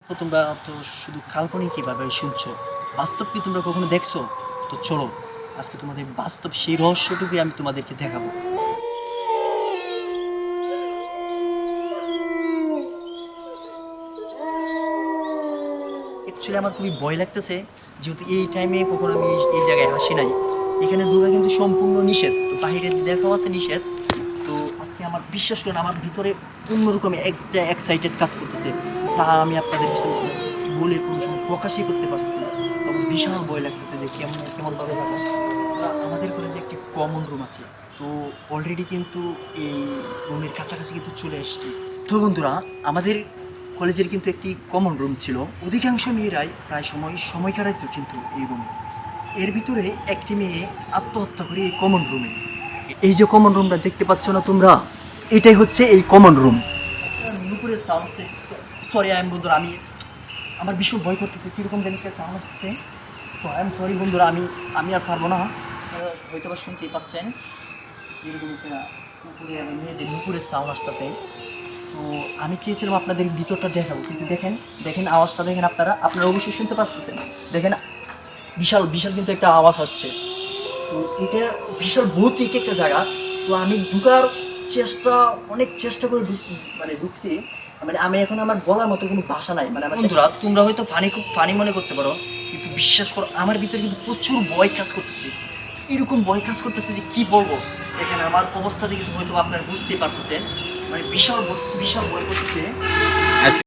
তো তোমরা তো শুধু কাল্পনিক কিভাবে শুনছো, বাস্তব কি তোমরা কখনো দেখছো? তো চলো আজকে তোমাদের বাস্তব সেই রহস্যটুকুই আমি তোমাদেরকে দেখাবো। অ্যাকচুয়ালি আমার খুবই ভয় লাগতেছে, যেহেতু এই টাইমে কখনো আমি এই জায়গায় আসি নাই। এখানে ঢোকা কিন্তু সম্পূর্ণ নিষেধ, তো বাইরে দেখাও আছে নিষেধ। তো আজকে আমার বিশ্বাস করেন আমার ভিতরে অন্যরকম একটা এক্সাইটেড কাজ করতেছে, তা আমি আপনাদের সাথে বলে কোনো সময় প্রকাশই করতে পারতেছি না। তবে বিশাল ভয় লাগতেছে যে কেমনভাবে যাবো। আমাদের কলেজে একটি কমন রুম আছে, তো অলরেডি কিন্তু এই রুমের কাছাকাছি কিন্তু চলে এসেছি। তো বন্ধুরা, আমাদের কলেজের কিন্তু একটি কমন রুম ছিল, অধিকাংশ মেয়েরাই প্রায় সময় কাটাইতো কিন্তু এই রুমে। এর ভিতরে একটি মেয়ে আত্মহত্যা করে এই কমন রুমে। এই যে কমন রুমটা দেখতে পাচ্ছ না তোমরা, এটাই হচ্ছে এই কমন রুম। নুপুরের সাউন্ড, সরি আই এম বন্ধুরা, আমার ভীষণ ভয় করতেছে, কীরকম যেন একটা সাউন্ড আসছে। তো আই এম সরি বন্ধুরা, আমি আর পারবো না। হয়তো বা শুনতেই পাচ্ছেন এরকম একটা উপরে মেয়েদের নুপুরের সাউন্ড আসতেছে। তো আমি চেয়েছিলাম আপনাদের ভিতরটা দেখাবো, কিন্তু দেখেন দেখেন আওয়াজটা দেখেন, আপনারা অবশ্যই শুনতে পাচ্ছেন। দেখেন বিশাল বিশাল কিন্তু একটা আওয়াজ আসছে। তো এটা বিশাল ভৌতিক একটা জায়গা। তো আমি ঢুকার অনেক চেষ্টা করে ঢুকছি। মানে আমি এখন আমার বলার মতো কোনো ভাষা নাই। মানে বন্ধুরা, তোমরা হয়তো খুব ফানি মনে করতে পারো, কিন্তু বিশ্বাস করো আমার ভিতরে কিন্তু প্রচুর ভয় কাজ করতেছে। এরকম ভয় কাজ করতেছে যে কি বলবো। এখানে আমার অবস্থা দেখে তো হয়তো আপনারা বুঝতেই পারতেছেন, মানে বিশাল বিশাল ভয় করতেছে।